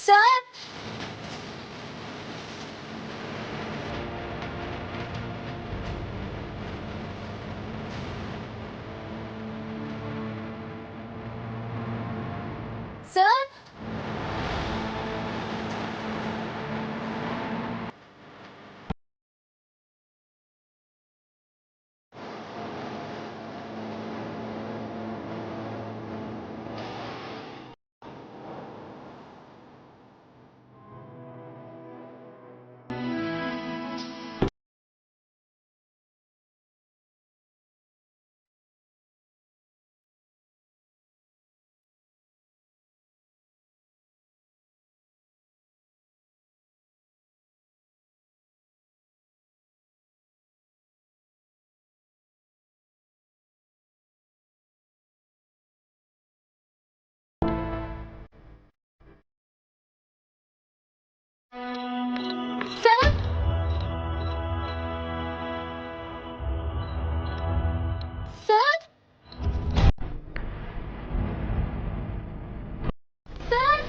Sir sir sir sir sir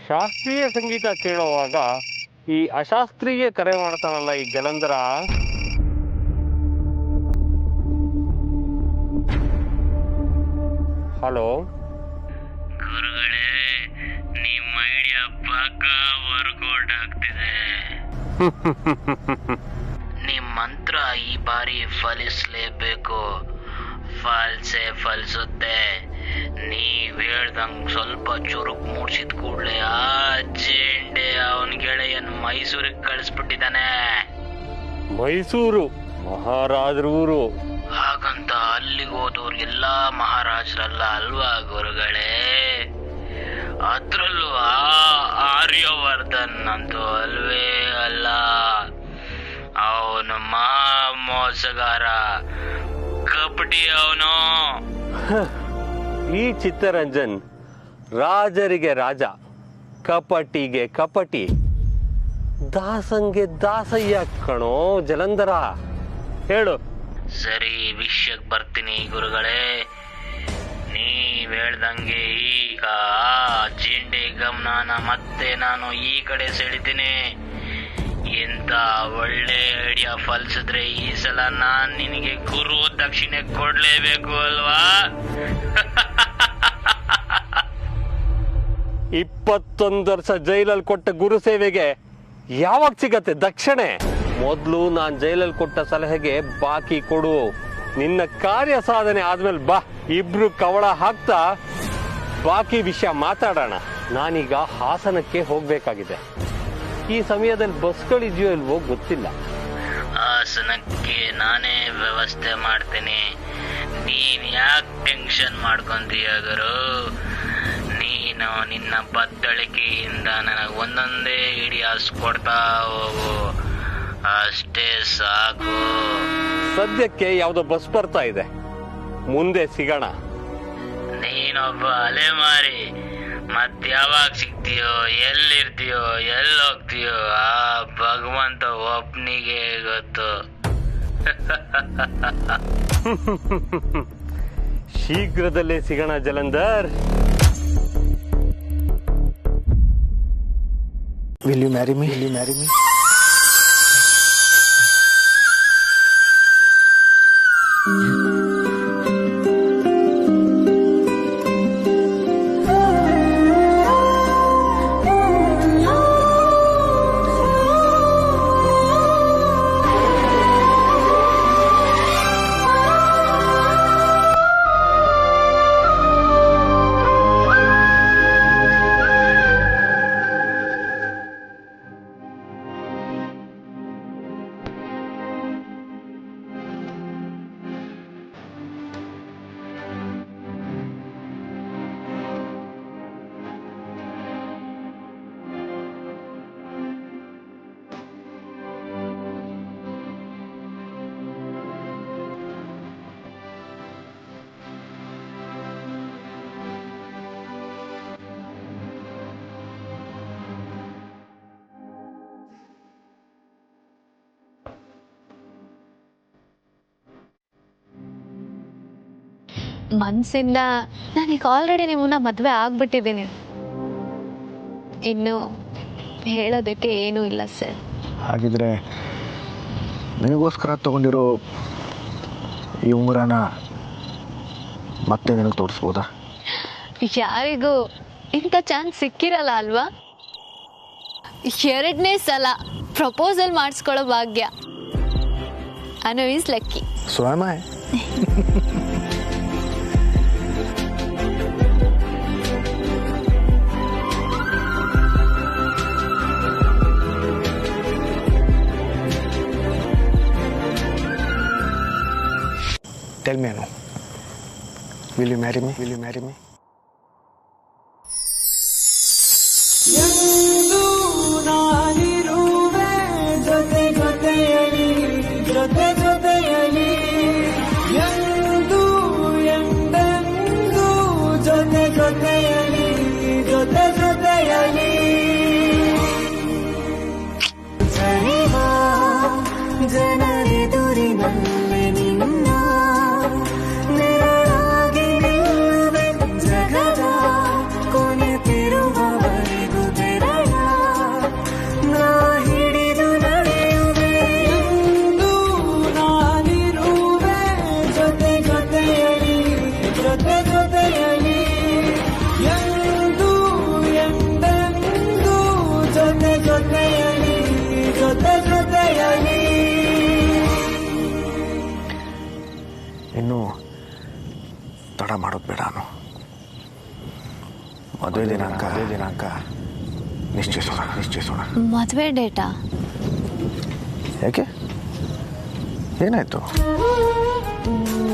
ಶಾಸ್ತ್ರೀಯ ಸಂಗೀತ ಕೇಳುವಾಗ ಈ ಅಶಾಸ್ತ್ರೀಯ ಕರೆ ಮಾಡ್ತಾನಲ್ಲ ಈ ಜಲಂಧರ. ಹಲೋ ಗುರುಗಳೇ, ನಿಮ್ಮ ಐಡಿಯಾ ಪಕ್ಕ ವರ್ಕೌಟ್ ಆಗ್ತಿದೆ. ನಿಮ್ ಮಂತ್ರ ಈ ಬಾರಿ ಫಲಿಸ್ಲೇಬೇಕು. ಫಲ್ಸೇ ಫಲಿಸುತ್ತೆ. ನೀವ್ ಹೇಳ್ದಂಗ್ ಸ್ವಲ್ಪ ಚುರುಕ್ ಮೂಡ್ಸಿದ ಕೂಡ್ಲೆ ಆ ಜೇಂಡೆ ಅವನ್ ಗೆಳೆಯನ್ ಮೈಸೂರಿಗೆ ಕಳಿಸ್ಬಿಟ್ಟಿದ್ದಾನೆ. ಮೈಸೂರು ಮಹಾರಾಜರ ಊರು. ಹಾಗಂತ ಅಲ್ಲಿಗೆ ಹೋದವ್ರು ಎಲ್ಲಾ ಮಹಾರಾಜರಲ್ಲ ಅಲ್ವಾ ಗುರುಗಳೇ? ಅದ್ರಲ್ಲೂ ಆರ್ಯವರ್ಧನ್ ಅಂತೂ ಅಲ್ವೇ ಅಲ್ಲ. ಅವನು ಮೋಸಗಾರ, ಕಪಟಿ ಅವನು. ಈ ಚಿತ್ತರಂಜನ್ ರಾಜರಿಗೆ ರಾಜ, ಕಪಟಿಗೆ ಕಪಟಿ, ದಾಸಂಗೆ ದಾಸಯ್ಯ ಕಣೋ ಜಲಂಧರ. ಹೇಳು. ಸರಿ, ವಿಷಯಕ್ಕೆ ಬರ್ತೀನಿ ಗುರುಗಳೇ. ನೀವ್ ಹೇಳ್ದಂಗೆ ಈಗ ಜಿಂಡೆ ಗಮನನ ಮತ್ತೆ ನಾನು ಈ ಕಡೆ ಸೆಳಿತೀನಿ. ಇಂಥ ಒಳ್ಳೆ ಐಡಿಯಾ ಫಲಿಸಿದ್ರೆ ಈ ಸಲ ನಾನ್ ನಿನಗೆ ಗುರು ದಕ್ಷಿಣೆ ಕೊಡ್ಲೇಬೇಕು ಅಲ್ವಾ? 21 ವರ್ಷ ಜೈಲಲ್ಲಿ ಕೊಟ್ಟ ಗುರು ಸೇವೆಗೆ ಯಾವಾಗ ಸಿಗತ್ತೆ ದಕ್ಷಿಣೆ? ಮೊದ್ಲು ನಾನ್ ಜೈಲಲ್ಲಿ ಕೊಟ್ಟ ಸಲಹೆಗೆ ಬಾಕಿ ಕೊಡು. ನಿನ್ನ ಕಾರ್ಯ ಸಾಧನೆ ಆದ್ಮೇಲೆ ಬಾ, ಇಬ್ರು ಕವಳ ಹಾಕ್ತಾ ಬಾಕಿ ವಿಷಯ ಮಾತಾಡೋಣ. ನಾನೀಗ ಹಾಸನಕ್ಕೆ ಹೋಗ್ಬೇಕಾಗಿದೆ. ಈ ಸಮಯದಲ್ಲಿ ಬಸ್ಗಳಿದೆಯೋ ಇಲ್ವೋ ಗೊತ್ತಿಲ್ಲ. ಹಾಸನಕ್ಕೆ ನಾನೇ ವ್ಯವಸ್ಥೆ ಮಾಡ್ತೀನಿ. ನೀನ್ ಯಾಕೆ ಟೆನ್ಷನ್ ಮಾಡ್ಕೊಂತೀಯ ಗುರು? ನೀನು ನಿನ್ನ ಬದ್ದಳಿಕೆಯಿಂದ ನನಗೆ ಒಂದೊಂದೇ ಐಡಿಯಾಸ್ ಕೊಡ್ತಾ ಹೋಗು, ಅಷ್ಟೇ ಸಾಕು. ಸದ್ಯಕ್ಕೆ ಯಾವ್ದೋ ಬಸ್ ಬರ್ತಾ ಇದೆ, ಮುಂದೆ ಸಿಗೋಣ. ನೀನೊಬ್ಬ ಅಲೆಮಾರಿ, ಮತ್ ಯಾವಾಗ ಸಿಗ್ತೀಯೋ, ಎಲ್ಲಿರ್ತೀಯೋ, ಎಲ್ಲಿ ಹೋಗ್ತೀಯೋ ಆ ಭಗವಂತ ಒಬ್ನಿಗೆ ಗೊತ್ತು. ಶೀಘ್ರದಲ್ಲೇ ಸಿಗೋಣ Jalandhar. Will you marry me? Will you marry me? ಮನಸ್ಸಿಂದ ನನಗೆ ಆಲ್ರೆಡಿ ನಿಮ್ಮನ್ನ ಮದುವೆ ಆಗ್ಬಿಟ್ಟಿದ್ದೀನಿ. ಇನ್ನು ಹೇಳೋದಕ್ಕೆ ಏನೂ ಇಲ್ಲ ಸರ್. ಹಾಗಿದ್ರೆ ನಿನಗೋಸ್ಕರ ತಗೊಂಡಿರೋ ಈ ಉಂಗುರನ ಮತ್ತೆ ನಿನಗೆ ತೋರಿಸ್ಬೋದಾ? ಯಾರಿಗೂ ಇಂಥ ಚಾನ್ಸ್ ಸಿಕ್ಕಿರಲ್ಲ ಅಲ್ವಾ? 2ನೇ ಸಲ ಪ್ರಪೋಸಲ್ ಮಾಡಿಸ್ಕೊಳ್ಳೋ ಭಾಗ್ಯ. Anu is lucky. So am I. Tell me, Anu. Will you marry me? Will you marry me? ಇನ್ನು ತಡ ಮಾಡೋದು ಬೇಡ. ಮದುವೆ ದಿನಾಂಕ ನಿಶ್ಚಯಿಸೋಣ. ಮದುವೆ ಡೇಟಾ? ಯಾಕೆ, ಏನಾಯ್ತು?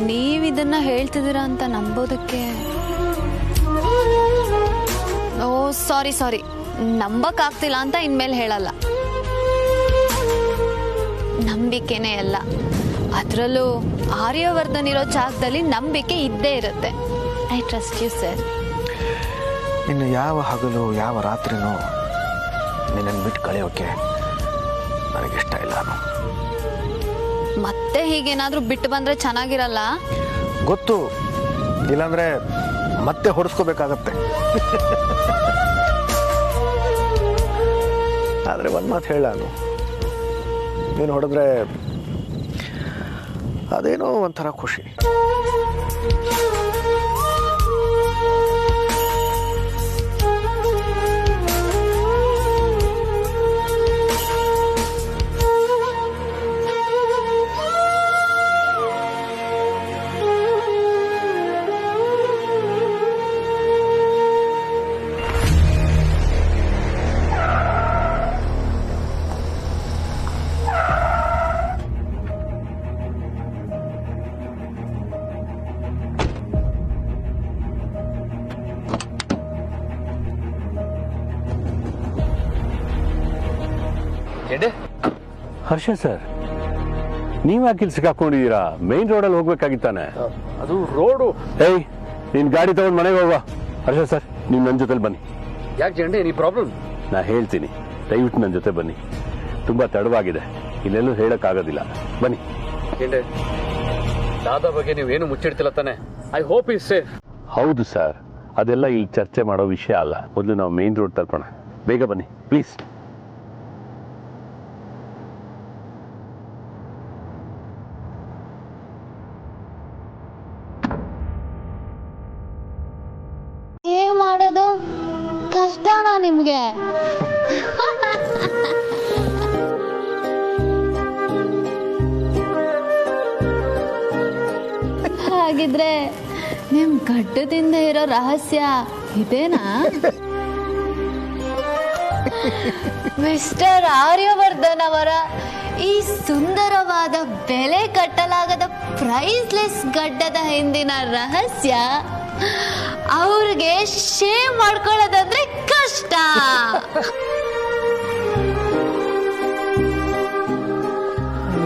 ನೀವಿದನ್ನ ಹೇಳ್ತಿದ್ದೀರಾ ಅಂತ ನಂಬೋದಕ್ಕೆ. ಓ ಸಾರಿ, ನಂಬಕ್ಕಾಗ್ತಿಲ್ಲ ಅಂತ ಇನ್ಮೇಲೆ ಹೇಳಲ್ಲ. ನಂಬಿಕೆನೇ ಅಲ್ಲ, ಅದರಲ್ಲೂ ಆರ್ಯವರ್ಧನ್ ಇರೋ ಜಾಗದಲ್ಲಿ ನಂಬಿಕೆ ಇದ್ದೇ ಇರುತ್ತೆ. I trust you sir. ಇನ್ನು ಯಾವ ಹಗಲು ಯಾವ ರಾತ್ರಿನೂ ನಿನ್ನನ್ನು ಬಿಟ್ಟು ಕಳೆಯೋಕೆ ನನಗಿಷ್ಟ ಇಲ್ಲ. ಮತ್ತೆ ಹೀಗೇನಾದ್ರೂ ಬಿಟ್ಟು ಬಂದ್ರೆ ಚೆನ್ನಾಗಿರಲ್ಲ. ಗೊತ್ತು, ಇಲ್ಲಾಂದ್ರೆ ಮತ್ತೆ ಹೊಡೆಸ್ಕೋಬೇಕಾಗತ್ತೆ. ಆದರೆ ಒಂದು ಮಾತು ಹೇಳ, ನೀನು ಹೊಡೆದ್ರೆ ಅದೇನೋ ಒಂಥರ ಖುಷಿ. ಹರ್ಷ ಸರ್, ನೀವ್ ಯಾಕಿಲ್ ಸಿಕ್ಕಾಕೊಂಡಿದ್ದೀರಾ? ಮೇನ್ ರೋಡಲ್ಲಿ ಹೋಗ್ಬೇಕಾಗಿತ್ತಾನೆ. ಅದು ರೋಡು. ಏಯ್, ನೀನ್ ಗಾಡಿ ತಗೊಂಡ್ ಮನೆಗೆ ಹೋಗುವ. ಹರ್ಷ ಸರ್, ನೀವು ನನ್ನ ಜೊತೆಲಿ ಬನ್ನಿ. ಯಾಕೆ ಜಂಡೆ, ನೀ ಪ್ರಾಬ್ಲಮ್? ನಾ ಹೇಳ್ತೀನಿ, ದಯವಿಟ್ಟು ನನ್ನ ಜೊತೆ ಬನ್ನಿ. ತುಂಬಾ ತಡವಾಗಿದೆ, ಇಲ್ಲೆಲ್ಲೂ ಹೇಳಕ್ಕಾಗೋದಿಲ್ಲ. ಬನ್ನಿ. ಜಂಡೆ, ದಾದಾ ಬಗ್ಗೆ ನೀವೇನು ಮುಚ್ಚಿಡ್ತಿಲ್ಲ ತಾನೆ? I hope is safe. ಹೌದು ಸರ್, ಅದೆಲ್ಲ ಇಲ್ಲಿ ಚರ್ಚೆ ಮಾಡೋ ವಿಷಯ ಅಲ್ಲ. ಮೊದಲು ನಾವು ಮೇನ್ ರೋಡ್ ತಲುಪೋಣ. ಬೇಗ ಬನ್ನಿ ಪ್ಲೀಸ್. ಏನ್ ಮಾಡೋದು ಕಷ್ಟನಾ ನಿಮ್ಗೆ? ಹಾಗಿದ್ರೆ ನಿಮ್ ಗಡ್ಡದಿಂದ ಇರೋ ರಹಸ್ಯ ಇದೇನಾ? ಮಿಸ್ಟರ್ ಆರ್ಯವರ್ಧನ್ ಅವರ ಈ ಸುಂದರವಾದ ಬೆಲೆ ಕಟ್ಟಲಾಗದ ಪ್ರೈಸ್ಲೆಸ್ ಗಡ್ಡದ ಹಿಂದಿನ ರಹಸ್ಯ ಅವ್ರಿಗೆ ಶೇವ್ ಮಾಡ್ಕೊಳ್ಳೋದಂದ್ರೆ ಕಷ್ಟ.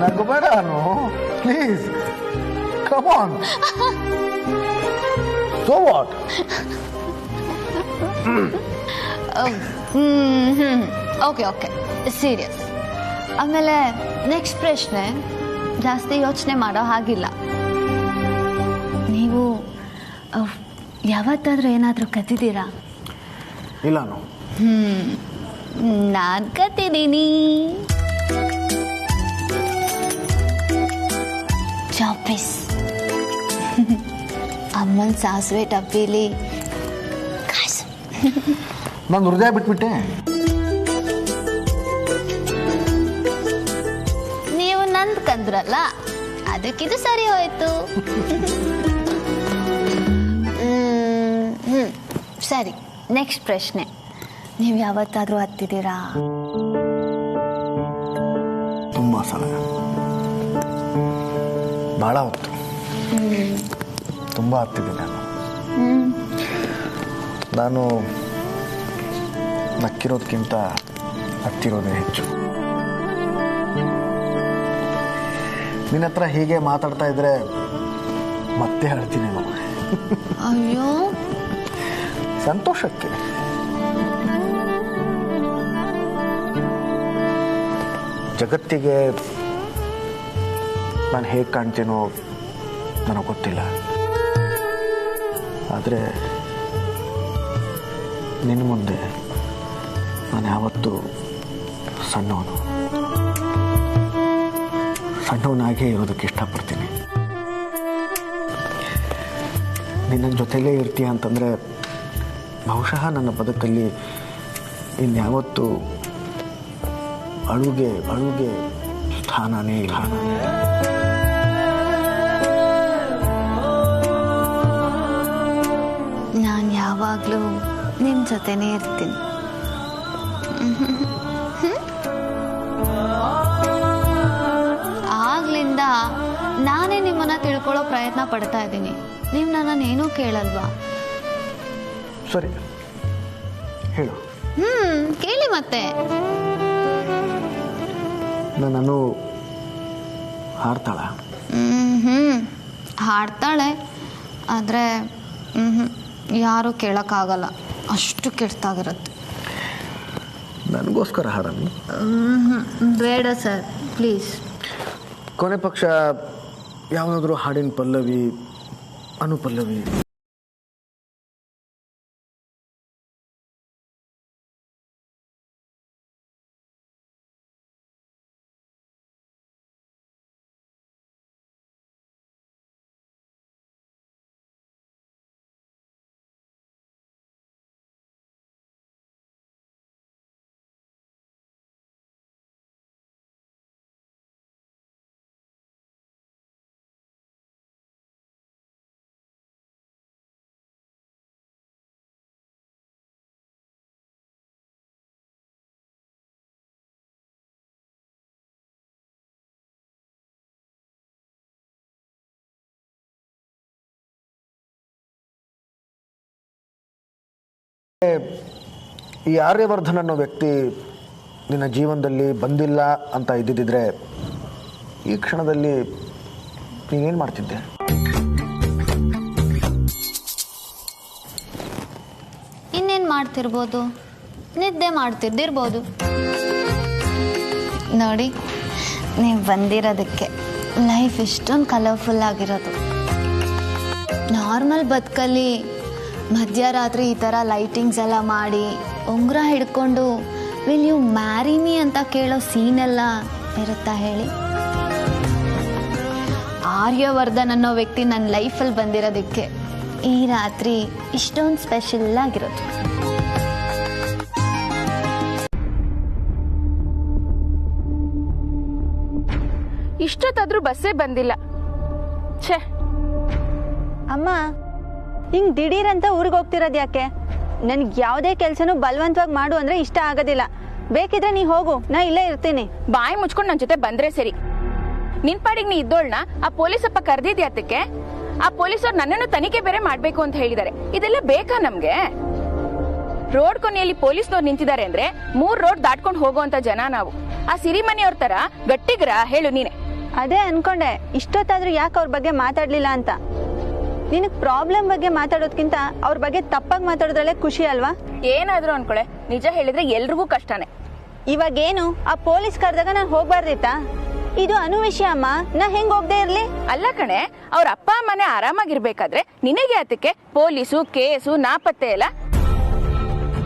ನಗಬೇಡ please. Come on. So what? Okay serious. ಆಮೇಲೆ ನೆಕ್ಸ್ಟ್ ಪ್ರಶ್ನೆ ಜಾಸ್ತಿ ಯೋಚನೆ ಮಾಡೋ ಹಾಗಿಲ್ಲ. ನೀವು ಯಾವತ್ತಾದ್ರೂ ಏನಾದರೂ ಕದ್ದಿದ್ದೀರಾ? ಇಲ್ಲ. ನಾನು ಕತ್ತಿದ್ದೀನಿ. ಚಾಪೀಸ್ ಅಮ್ಮನ ಸಾಸಿವೆ ಡಬ್ಬಿಲಿ ಕಾಸು. ನಾನು ಹೃದಯ ಬಿಟ್ಬಿಟ್ಟೆ. ನೀವು ನಂದು ಕಂದ್ರಲ್ಲ, ಅದಕ್ಕಿದು ಸರಿ ಹೋಯ್ತು. ಸರಿ, ನೆಕ್ಸ್ಟ್ ಪ್ರಶ್ನೆ. ನೀವು ಯಾವತ್ತಾದ್ರೂ ಹತ್ತಿದ್ದೀರಾ? ತುಂಬ ಸಲ, ಭಾಳ ಹೊತ್ತು, ತುಂಬ ಹತ್ತಿದ್ದೀನಿ ನಾನು ನಕ್ಕಿರೋದಕ್ಕಿಂತ ಹತ್ತಿರೋದೇ ಹೆಚ್ಚು. ನಿನ್ನ ಹತ್ರ ಹೀಗೆ ಮಾತಾಡ್ತಾ ಇದ್ರೆ ಮತ್ತೆ ಹೇಳ್ತೀನಿ. ಅಯ್ಯೋ, ಸಂತೋಷಕ್ಕೆ. ಜಗತ್ತಿಗೆ ನಾನು ಹೇಗೆ ಕಾಣ್ತೀನೋ ನನಗೆ ಗೊತ್ತಿಲ್ಲ, ಆದರೆ ನಿನ್ನ ಮುಂದೆ ನಾನು ಯಾವತ್ತೂ ಸಣ್ಣವನಾಗೇ ಇರೋದಕ್ಕೆ ಇಷ್ಟಪಡ್ತೀನಿ. ನಿನ್ನ ಜೊತೆಲೇ ಇರ್ತೀಯ ಅಂತಂದರೆ ಬಹುಶಃ ನನ್ನ ಬದುಕಲ್ಲಿ ಇನ್ಯಾವತ್ತೂ ಅಳುಗೆ ಸ್ಥಾನನೇ ಇಲ್ಲ. ನಾನು ಯಾವಾಗಲೂ ನಿಮ್ಮ ಜೊತೆನೇ ಇರ್ತೀನಿ. ಆಗ್ಲಿಂದ ನಾನೇ ನಿಮ್ಮನ್ನ ತಿಳ್ಕೊಳ್ಳೋ ಪ್ರಯತ್ನ ಪಡ್ತಾ ಇದ್ದೀನಿ. ನೀವು ನನ್ನನ್ನು ಏನೂ ಕೇಳಲ್ವಾ? ಸರಿ, ಹೇಳು. ಕೇಳಿ ಮತ್ತೆ. ನನ್ನನ್ನು ಹಾಡ್ತಾಳ? ಹಾಡ್ತಾಳೆ, ಆದರೆ ಯಾರೂ ಕೇಳೋಕ್ಕಾಗಲ್ಲ, ಅಷ್ಟು ಕೆಟ್ಟಾಗಿರುತ್ತೆ. ನನಗೋಸ್ಕರ ಹಾಡನ್ನು? ಬೇಡ ಸರ್, ಪ್ಲೀಸ್. ಕೊನೆ ಪಕ್ಷ ಯಾವುದಾದ್ರೂ ಹಾಡಿನ ಪಲ್ಲವಿ, ಅನುಪಲ್ಲವಿ. ಈ ಆರ್ಯವರ್ಧನ್ ಅನ್ನೋ ವ್ಯಕ್ತಿ ನಿನ್ನ ಜೀವನದಲ್ಲಿ ಬಂದಿಲ್ಲ ಅಂತ ಇದ್ದಿದ್ದರೆ ಈ ಕ್ಷಣದಲ್ಲಿ ನೀನೇನು ಮಾಡ್ತಿದ್ದೆ? ಇನ್ನೇನು ಮಾಡ್ತಿರ್ಬೋದು, ನಿದ್ದೆ ಮಾಡ್ತಿದ್ದಿರ್ಬೋದು. ನೋಡಿ, ನೀವು ಬಂದಿರೋದಕ್ಕೆ ಲೈಫ್ ಇಷ್ಟೊಂದು ಕಲರ್ಫುಲ್ ಆಗಿರೋದು. ನಾರ್ಮಲ್ ಬದುಕಲ್ಲಿ ಮಧ್ಯರಾತ್ರಿ ಈ ಥರ ಲೈಟಿಂಗ್ಸ್ ಎಲ್ಲ ಮಾಡಿ ಉಂಗುರ ಹಿಡ್ಕೊಂಡು ವಿಲ್ ಯು ಮ್ಯಾರಿ ಮೀ ಅಂತ ಕೇಳೋ ಸೀನೆಲ್ಲ ಇರುತ್ತಾ ಹೇಳಿ? ಆರ್ಯವರ್ಧನ್ ಅನ್ನೋ ವ್ಯಕ್ತಿ ನನ್ನ ಲೈಫಲ್ಲಿ ಬಂದಿರೋದಕ್ಕೆ ಈ ರಾತ್ರಿ ಇಷ್ಟೊಂದು ಸ್ಪೆಷಲ್ ಆಗಿರೋದು. ಇಷ್ಟೊತ್ತಾದ್ರೂ ಬಸ್ಸೇ ಬಂದಿಲ್ಲ. ಛೇ ಅಮ್ಮ, ಹಿಂಗ್ ದಿಢೀರಂತ ಊರಿಗೆ ಹೋಗ್ತಿರೋದು ಯಾಕೆ? ನನ್ಗೆ ಯಾವುದೇ ಕೆಲಸನೂ ಬಲವಂತವಾಗಿ ಮಾಡು ಅಂದ್ರೆ ಇಷ್ಟ ಆಗೋದಿಲ್ಲ. ಬೇಕಿದ್ರೆ ನೀ ಹೋಗು, ನಾ ಇಲ್ಲೇ ಇರ್ತೀನಿ. ಬಾಯಿ ಮುಚ್ಕೊಂಡು ನನ್ನ ಜೊತೆ ಬಂದ್ರೆ ಸರಿ. ನಿನ್ ಪಾಡಿಗೆ ನೀ ಇದ್ದೋಳ್ನ ಆ ಪೊಲೀಸಪ್ಪ ಕರೆದಿದ್ಯಾತಕ್ಕೆ? ಆ ಪೊಲೀಸರು ನನ್ನನ್ನು ತನಿಖೆ ಬೇರೆ ಮಾಡ್ಬೇಕು ಅಂತ ಹೇಳಿದ್ದಾರೆ. ಇದೆಲ್ಲ ಬೇಕಾ ನಮ್ಗೆ? ರೋಡ್ ಕೊನೆಯಲ್ಲಿ ಪೊಲೀಸ್ನವ್ರು ನಿಂತಿದ್ದಾರೆ ಅಂದ್ರೆ 3 ರೋಡ್ ದಾಟ್ಕೊಂಡು ಹೋಗುವಂತ ಜನ ನಾವು. ಆ ಸಿರಿಮನೆಯವ್ರ ತರ ಗಟ್ಟಿಗ್ರ ಹೇಳು ನೀನೆ. ಅದೇ ಅನ್ಕೊಂಡೆ, ಇಷ್ಟೊತ್ತಾದ್ರೂ ಯಾಕೆ ಅವ್ರ ಬಗ್ಗೆ ಮಾತಾಡ್ಲಿಲ್ಲ ಅಂತ. ನಿನಗ್ ಪ್ರಾಬ್ಲಮ್ ಬಗ್ಗೆ ಮಾತಾಡೋದ್ಕಿಂತ ಅವ್ರ ಬಗ್ಗೆ ತಪ್ಪಾಗಿ ಮಾತಾಡೋದ್ರಲ್ಲೇ ಖುಷಿ ಅಲ್ವಾ? ಏನಾದ್ರು ಅನ್ಕೊಳೆ, ನಿಜ ಹೇಳಿದ್ರೆ ಎಲ್ರಿಗೂ ಕಷ್ಟನೇ. ಇವಾಗೇನು, ಆ ಪೊಲೀಸ್ ಕರೆದಾಗ ನಾನು ಹೋಗ್ಬಾರ್ದಿತ್ತಾ? ಇದು ಅನು ವಿಷಯ ಅಮ್ಮ, ನಾ ಹೆಂಗ್ ಹೋಗದೆ ಇರ್ಲಿ? ಅಲ್ಲ ಕಣೆ, ಅವ್ರ ಅಪ್ಪ ಅಮ್ಮನೆ ಆರಾಮಾಗಿರ್ಬೇಕಾದ್ರೆ ನಿನಗೆ ಅದಕ್ಕೆ ಪೊಲೀಸು ಕೇಸು ನಾಪತ್ತೆ ಎಲ್ಲ?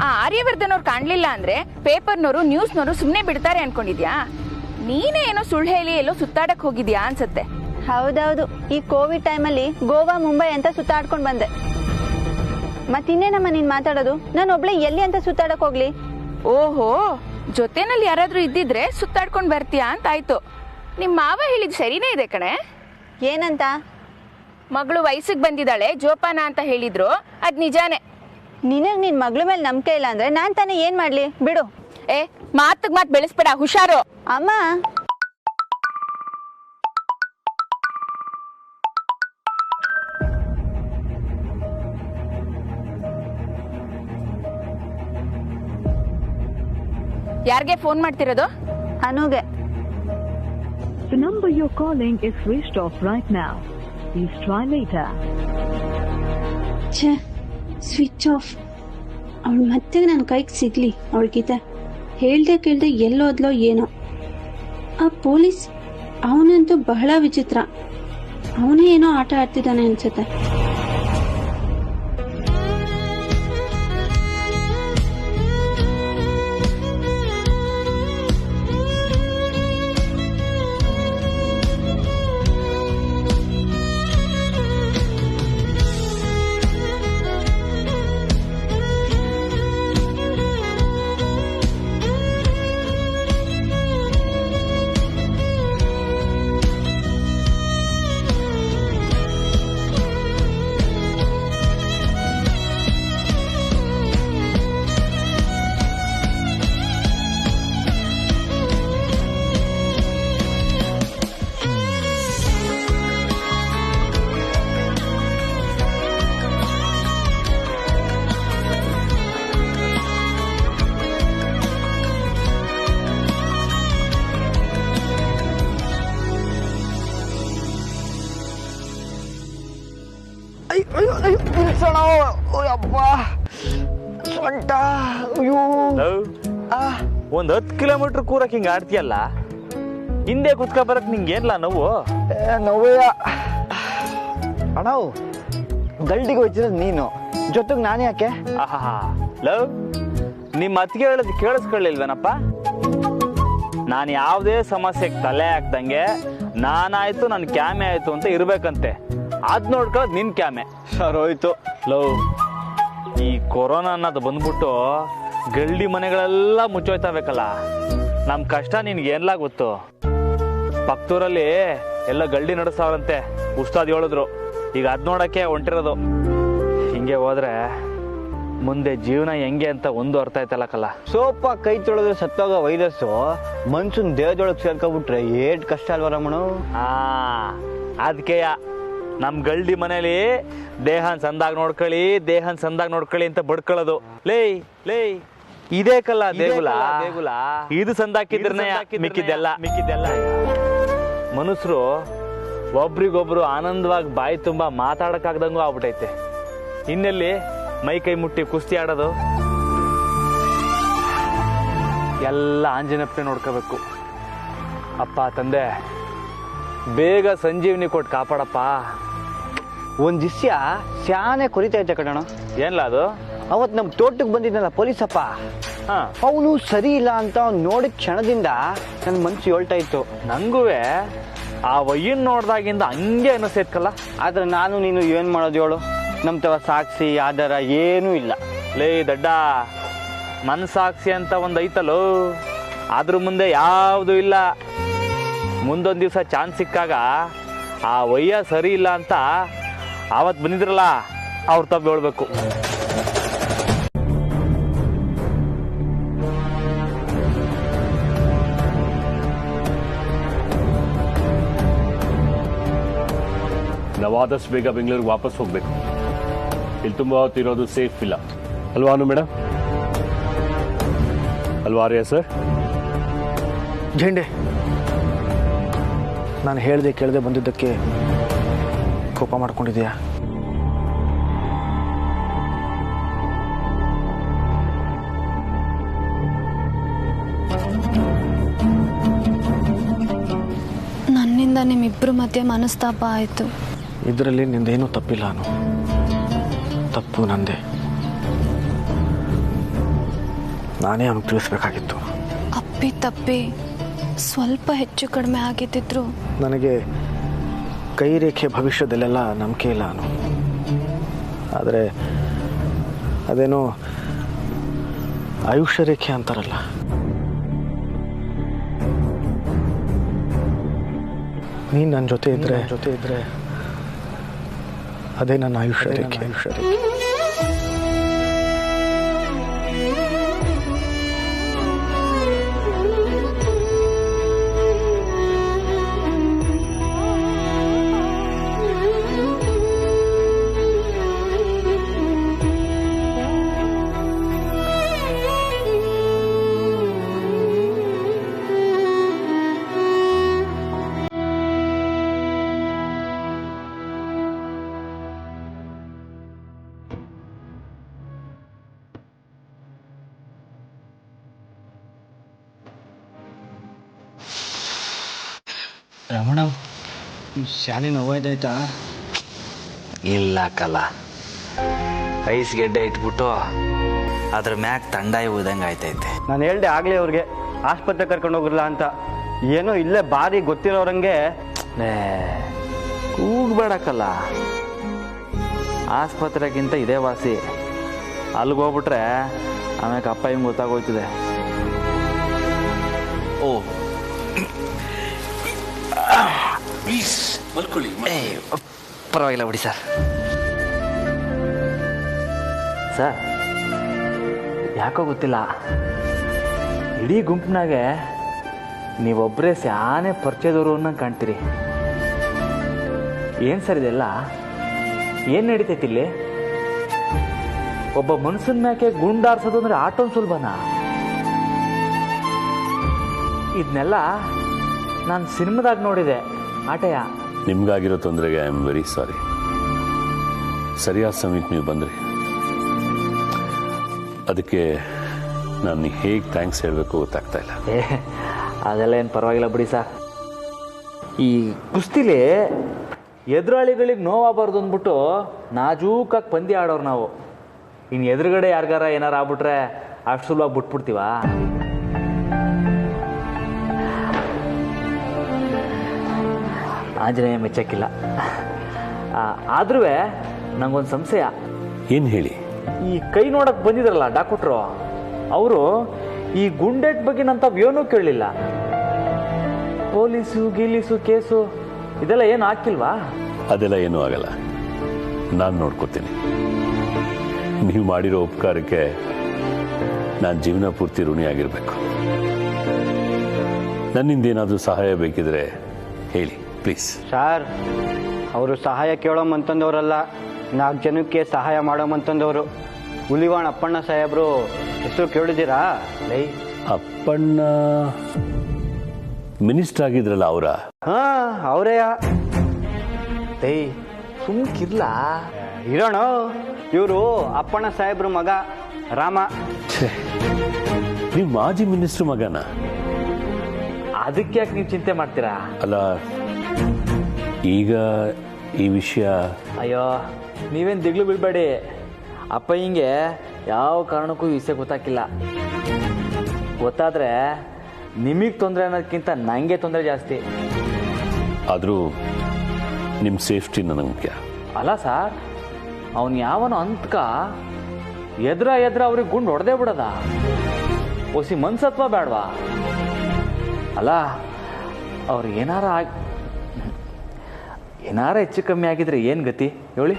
ಆ ಆರ್ಯವರ್ಧನ್ ಅವ್ರು ಕಾಣ್ಲಿಲ್ಲ ಅಂದ್ರೆ ಪೇಪರ್ನವರು ನ್ಯೂಸ್ನವರು ಸುಮ್ನೆ ಬಿಡ್ತಾರೆ ಅನ್ಕೊಂಡಿದ್ಯಾ? ನೀನೇ ಏನೋ ಸುಳ್ಳು ಹೇಳಿ ಎಲ್ಲೋ ಸುತ್ತಾಡಕ್ ಹೋಗಿದ್ಯಾ ಅನ್ಸತ್ತೆ. ಹೌದೌದು, ಈ ಕೋವಿಡ್ ಟೈಮಲ್ಲಿ ಗೋವಾ ಮುಂಬೈ ಅಂತ ಸುತ್ತಾಡ್ಕೊಂಡ್ ಬಂದೆ. ಮತ್ತಿನ್ನೇನಮ್ಮ ನೀನ್ ಮಾತಾಡೋದು? ನಾನು ಒಬ್ಳೆ ಎಲ್ಲಿ ಅಂತ ಸುತ್ತಾಡಕ್ ಹೋಗ್ಲಿ? ಓಹೋ, ಜೊತೆನಲ್ಲಿ ಯಾರಾದ್ರೂ ಇದ್ದಿದ್ರೆ ಸುತ್ತಾಡ್ಕೊಂಡ್ ಬರ್ತೀಯಾ ಅಂತ ಆಯ್ತು. ನಿಮ್ ಮಾವ ಹೇಳಿದ್ ಸರಿನೇ ಇದೆ ಕಣೆ. ಏನಂತ? ಮಗಳು ವಯಸ್ಸಿಗೆ ಬಂದಿದ್ದಾಳೆ ಜೋಪಾನ ಅಂತ ಹೇಳಿದ್ರು, ಅದ್ ನಿಜಾನೇ. ನಿನಗ್ ನಿನ್ ಮಗಳ ಮೇಲೆ ನಂಬಿಕೆ ಇಲ್ಲ ಅಂದ್ರೆ ನಾನ್ ತಾನೇ ಏನ್ ಮಾಡ್ಲಿ? ಬಿಡು. ಮಾತಗ್ ಮಾತ್ ಬೆಳೆಸ್ಬೇಡ, ಹುಷಾರು. ಅಮ್ಮ, ಯಾರ್ಗೆ ಫೋನ್ ಮಾಡ್ತಿರೋದು? ಅನುಗೆ. The number you're calling is switched off right now. Please try later. ಛೇ, ಸ್ವಿಚ್ ಆಫ್. ಅವಳು ಮತ್ತೆ ನನ್ನ ಕೈಗೆ ಸಿಗ್ಲಿ ಅವಳಿಗಿತ. ಹೇಳ್ದೆ ಕೇಳ್ದೆ ಎಲ್ಲೋದ್ಲೋ ಏನೋ. ಆ ಪೊಲೀಸ್ ಅವನಂತೂ ಬಹಳ ವಿಚಿತ್ರ. ಅವನೇ ಏನೋ ಆಟ ಆಡ್ತಿದ್ದಾನೆ ಅನ್ಸುತ್ತೆ. ಒಂದ್ 10 ಕಿಲೋಮೀಟರ್ ಕೂರಕ್ ಹಿಂಗ ಆಡ್ತೀಯಲ್ಲ, ಹಿಂದೆ ಕುತ್ಕ ಬರಕ್ ನಿಂಗೆ ಏನ್ಲ ನೋವು? ನೋವಯ್ಯ ಅಣ್ಣ, ಗಲ್ಡಿಗೆ ಹೋಯ್ತಿರೋದು ನೀನು, ಜೊತೆಗೆ ನಾನು ಯಾಕೆ? ಆಹಾ ಲವ್, ನಿಮ್ಮ ಅತ್ತಿಗೆ ಹೇಳೋದು ಕೇಳಿಸ್ಕೊಳ್ಳಿಲ್ವೇನಪ್ಪ? ನಾನು ಯಾವುದೇ ಸಮಸ್ಯೆಗೆ ತಲೆ ಹಾಕ್ದಂಗೆ ನಾನಾಯ್ತು ನನ್ನ ಕ್ಯಾಮೆ ಆಯ್ತು ಅಂತ ಇರ್ಬೇಕಂತೆ. ಅದ್ ನೋಡ್ಕೊಳ್ಳೋದು ನಿನ್ ಕ್ಯಾಮೆ. ಸರೋಯ್ತು ಲವ್, ಈ ಕೊರೋನಾ ಅನ್ನೋದು ಬಂದ್ಬಿಟ್ಟು ಗಲ್ಡಿ ಮನೆಗಳೆಲ್ಲ ಮುಚ್ಚೋಯ್ತಬೇಕಲ್ಲ. ನಮ್ ಕಷ್ಟ ನಿನ್ಗೆ ಏನ್ಲ ಗೊತ್ತು? ಪಕ್ತೂರಲ್ಲಿ ಎಲ್ಲ ಗಲ್ಡಿ ನಡೆಸ್ತಾವ್ರಂತೆ, ಉಸ್ತಾದ್ ಹೇಳಿದ್ರು. ಈಗ ಅದ್ ನೋಡಕ್ಕೆ ಹೊಂಟಿರೋದು. ಹಿಂಗೆ ಹೋದ್ರೆ ಮುಂದೆ ಜೀವನ ಹೆಂಗೆ ಅಂತ ಒಂದು ಅರ್ಥ ಆಯ್ತಲ್ಲಕಲ್ಲ. ಸೋಪ ಕೈ ತೊಳೆದ್ರೆ ಸತ್ತೋಗೋ ವೈರಸ್ಸು ಮನ್ಸೂನ್ ದೇಹದೊಳಗೆ ಸೇರ್ಕೊಬಿಟ್ರೆ ಏಟ್ ಕಷ್ಟ ಅಲ್ವ ರಮಣು? ಅದಕ್ಕೆ ನಮ್ ಗಲ್ಡಿ ಮನೇಲಿ ದೇಹನ್ ಸಂದಾಗ ನೋಡ್ಕೊಳ್ಳಿ ಅಂತ ಬಡ್ಕೊಳ್ಳೋದು. ಲೇ ಲೇ, ಇದೇ ಕಲ್ಲ ದೇಗುಲ, ಇದು ಸಂದಾಕಿದ್ರೆ ಮಿಕ್ಕಿದ್ದೆಲ್ಲ. ಮನುಷ್ಯರು ಒಬ್ರಿಗೊಬ್ರು ಆನಂದವಾಗಿ ಬಾಯಿ ತುಂಬಾ ಮಾತಾಡಕ್ಕಾಗ್ದಂಗೂ ಆಗ್ಬಿಟ್ಟೈತೆ. ಇನ್ನೆಲ್ಲಿ ಮೈ ಕೈ ಮುಟ್ಟಿ ಕುಸ್ತಿ ಆಡೋದು? ಎಲ್ಲ ಆಂಜನೇಯಪ್ಪನೇ ನೋಡ್ಕೋಬೇಕು. ಅಪ್ಪ ತಂದೆ, ಬೇಗ ಸಂಜೀವನಿ ಕೊಟ್ಟು ಕಾಪಾಡಪ್ಪ. ಒಂದ್ ದಿವ್ಸ ಸ್ಯಾನೆ ಕೊರಿತಾ ಇದ್ದೆ ಕಣಣ. ಏನ್ಲ ಅದು? ಅವತ್ ನಮ್ ತೋಟಕ್ಕೆ ಬಂದಿದ್ನಲ್ಲ ಪೊಲೀಸಪ್ಪ, ಅವನು ಸರಿ ಇಲ್ಲ ಅಂತ ಅವ್ನು ನೋಡಿದ ಕ್ಷಣದಿಂದ ನನ್ನ ಮನ್ಸು ಹೇಳ್ತಾ ಇತ್ತು. ನಂಗುವೆ ಆ ವಯ್ಯನ್ ನೋಡ್ದಾಗಿಂದ ಹಂಗೆ ಅನಿಸ್ತೈತ್ಕಲ್ಲ. ಆದ್ರೆ ನಾನು ನೀನು ಏನ್ ಮಾಡೋದು ಹೇಳು? ನಮ್ ತವ ಸಾಕ್ಷಿ ಆಧಾರ ಏನೂ ಇಲ್ಲ. ಲೇ ದಡ್ಡ, ಮನ್ಸಾಕ್ಷಿ ಅಂತ ಒಂದ್ ಐತಲ್ಲೋ, ಅದ್ರ ಮುಂದೆ ಯಾವುದು ಇಲ್ಲ. ಮುಂದೊಂದ್ ದಿವ್ಸ ಚಾನ್ಸ್ ಸಿಕ್ಕಾಗ ಆ ವಯ್ಯ ಸರಿ ಇಲ್ಲ ಅಂತ ಅವತ್ ಬಂದಿದ್ರಲ್ಲ, ಅವ್ರ ತಪ್ಪು ಹೇಳ್ಬೇಕು. ನಾವಾದಷ್ಟು ಬೇಗ ಬೆಂಗಳೂರಿಗೆ ವಾಪಸ್ ಹೋಗ್ಬೇಕು. ಇಲ್ಲಿ ತುಂಬ ಹೊತ್ತಿರೋದು ಸೇಫ್ ಇಲ್ಲ ಅಲ್ವಾ ಅನು ಮೇಡಮ್? ಅಲ್ವಾ ಆರ್ಯ ಸರ್? ಝಂಡೆ, ನಾನು ಹೇಳ್ದೆ ಕೇಳದೆ ಬಂದಿದ್ದಕ್ಕೆ ಕೋಪ ಮಾಡ್ಕೊಂಡಿದ್ಯಾ? ಅದರಿಂದ ನಿಮ್ಮಿಬ್ಬರ ಮಧ್ಯೆ ಮನಸ್ತಾಪ ಆಯಿತು. ಇದರಲ್ಲಿ ನಿಂದೇನೂ ತಪ್ಪಿಲ್ಲ ಅನು, ತಪ್ಪು ನಂದೆ. ನಾನೇ ಅವ್ನಿಗೆ ತಿಳಿಸ್ಬೇಕಾಗಿತ್ತು. ಅಪ್ಪಿ ತಪ್ಪಿ ಸ್ವಲ್ಪ ಹೆಚ್ಚು ಕಡಿಮೆ ಆಗಿದ್ದಿದ್ರು ನನಗೆ ಕೈ ರೇಖೆ ಭವಿಷ್ಯದಲ್ಲೆಲ್ಲ ನಂಬಿಕೆ ಇಲ್ಲ ಅನು. ಆದರೆ ಅದೇನೋ ಆಯುಷ್ಯ ರೇಖೆ ಅಂತಾರಲ್ಲ, ನೀನು ನನ್ನ ಜೊತೆ ಇದ್ರೆ ಅದೇ ನನ್ನ ಆಯುಷ್ಯ ರೇಖೆ. ರಮಣ, ಶಾಲೆ ನೋವಾಯ್ತಾಯ್ತಾ? ಇಲ್ಲ ಕಲ, ಐಸ್ ಗೆಡ್ಡೆ ಇಟ್ಬಿಟ್ಟು ಅದ್ರ ಮ್ಯಾಕ್ ತಂಡಾಯಿ ಹೋದಂಗೆ ಆಯ್ತೈತೆ. ನಾನು ಹೇಳ್ದೆ ಆಗಲೇ ಅವ್ರಿಗೆ ಆಸ್ಪತ್ರೆ ಕರ್ಕೊಂಡು ಹೋಗಿರಲ್ಲ ಅಂತ. ಏನೋ ಇಲ್ಲೇ ಬಾರಿ ಗೊತ್ತಿರೋರಂಗೆ ಕೂಗ್ಬೇಡಕ್ಕಲ್ಲ, ಆಸ್ಪತ್ರೆಗಿಂತ ಇದೇ ವಾಸಿ. ಅಲ್ಲಿಗೆ ಹೋಗ್ಬಿಟ್ರೆ ಆಮೇಲೆ ಅಪ್ಪ ಹಿಂಗೆ ಗೊತ್ತಾಗೋಯ್ತದೆ. ಓ ಪ್ಲೀಸ್ ಮಲ್ಕೊಳ್ಳಿ. ಪರವಾಗಿಲ್ಲ ಬಿಡಿ ಸರ್. ಸರ್, ಯಾಕೋ ಗೊತ್ತಿಲ್ಲ, ಇಡೀ ಗುಂಪಿನಾಗೆ ನೀವೊಬ್ಬರೇ ಸ್ಯಾನೆ ಪರಿಚಯದವರು ಅನ್ನಂಗೆ ಕಾಣ್ತೀರಿ. ಏನು ಸರ್ ಇದೆಲ್ಲ? ಏನು ನಡೀತೈತಿ ಇಲ್ಲಿ? ಒಬ್ಬ ಮನುಷ್ಯನ ಮ್ಯಾಕೆ ಗುಂಡಾರ್ಸೋದು ಅಂದ್ರೆ ಆಟೋನ್ ಸುಲಭನಾ? ಇದನ್ನೆಲ್ಲ ನಾನು ಸಿನಿಮಾದಾಗ ನೋಡಿದೆ. ಆಟಯ ನಿಮ್ಗಾಗಿರೋ ತೊಂದರೆಗೆ ಐ ಆಮ್ ವೆರಿ ಸಾರಿ. ಸರಿಯಾದ ಸಮಯಕ್ಕೆ ನೀವು ಬಂದ್ರಿ. ಅದಕ್ಕೆ ನಾನು ಹೇಗೆ ಥ್ಯಾಂಕ್ಸ್ ಹೇಳಬೇಕು ಗೊತ್ತಾಗ್ತಾ ಇಲ್ಲ. ಅದೆಲ್ಲ ಏನು ಪರವಾಗಿಲ್ಲ ಬಿಡಿ ಸರ್. ಈ ಕುಸ್ತಿಲಿ ಎದುರಾಳಿಗಳಿಗೆ ನೋವಾಗಬಾರ್ದು ಅಂದ್ಬಿಟ್ಟು ನಾಜೂಕಾಗಿ ಪಂದ್ಯ ಆಡೋರು ನಾವು. ಇನ್ನು ಎದುರುಗಡೆ ಯಾರಿಗಾರ ಏನಾರು ಆಗ್ಬಿಟ್ರೆ ಅಷ್ಟು ಸುಲಭ ಬಿಟ್ಬಿಡ್ತೀವ? ಆಂಜನೇಯ ಮೆಚ್ಚಕ್ಕಿಲ್ಲ. ಆದ್ರೂ ನಂಗೊಂದು ಸಂಶಯ. ಏನು ಹೇಳಿ? ಈ ಕೈ ನೋಡಕ್ ಬಂದಿದ್ರಲ್ಲ ಡಾಕ್ಟ್ರು, ಅವರು ಈ ಗುಂಡೆಟ್ ಬಗ್ಗೆ ನಂತವೇನೂ ಕೇಳಲಿಲ್ಲ. ಪೊಲೀಸು ಗೀಲೀಸು ಕೇಸು ಇದೆಲ್ಲ ಏನು ಹಾಕಿಲ್ವಾ? ಅದೆಲ್ಲ ಏನೂ ಆಗಲ್ಲ, ನಾನು ನೋಡ್ಕೋತೀನಿ. ನೀವು ಮಾಡಿರೋ ಉಪಕಾರಕ್ಕೆ ನಾನು ಜೀವನ ಪೂರ್ತಿ ಋಣಿಯಾಗಿರ್ಬೇಕು. ನನ್ನಿಂದ ಏನಾದರೂ ಸಹಾಯ ಬೇಕಿದ್ರೆ ಹೇಳಿ ಪ್ಲೀಸ್. ಸರ್, ಅವರು ಸಹಾಯ ಕೇಳೋಮಂತಂದವರಲ್ಲ, 4 ಜನಕ್ಕೆ ಸಹಾಯ ಮಾಡೋಮಂತಂದವರು. ಹುಲಿವಾಣ ಅಪ್ಪಣ್ಣ ಸಾಹೇಬ್ರು ಹೆಸರು ಕೇಳಿದ್ದೀರಾ? ಅಪ್ಪಣ್ಣ ಮಿನಿಸ್ಟರ್ ಆಗಿದ್ರಲ್ಲ ಅವರ? ಹಾ, ಅವರೇ. ಸುಮ್ಕಿರ್ಲ ಇರೋಣ. ಇವರು ಅಪ್ಪಣ್ಣ ಸಾಹೇಬ್ರ ಮಗ ರಾಮ. ನೀವು ಮಾಜಿ ಮಿನಿಸ್ಟರ್ ಮಗನ? ಅದಕ್ಕೆ ಯಾಕೆ ನೀವು ಚಿಂತೆ ಮಾಡ್ತೀರಾ? ಅಲ್ಲ, ಈಗ ಈ ವಿಷಯ. ಅಯ್ಯೋ, ನೀವೇನು ದಿಗ್ಲು ಬೀಳ್ಬೇಡಿ. ಅಪ್ಪ ಹಿಂಗೆ ಯಾವ ಕಾರಣಕ್ಕೂ ಈ ವಿಷಯ ಗೊತ್ತಾಗಿಲ್ಲ. ಗೊತ್ತಾದ್ರೆ ನಿಮಗೆ ತೊಂದರೆ ಅನ್ನೋದಕ್ಕಿಂತ ನನಗೆ ತೊಂದರೆ ಜಾಸ್ತಿ. ಆದರೂ ನಿಮ್ಮ ಸೇಫ್ಟಿ ನನಗೆ ಮುಖ್ಯ. ಅಲ್ಲ ಸರ್, ಅವನು ಯಾವನು ಅಂತಕ ಎದ್ರ ಅವ್ರಿಗೆ ಗುಂಡು ಹೊಡೆದೇ ಬಿಡದ? ಒಸಿ ಮನ್ಸತ್ವ ಬೇಡವಾ? ಅಲ್ಲ, ಅವ್ರು ಏನಾರ ಹೆಚ್ಚು ಕಮ್ಮಿ ಆಗಿದ್ರೆ ಏನು ಗತಿ ಹೇಳಿ?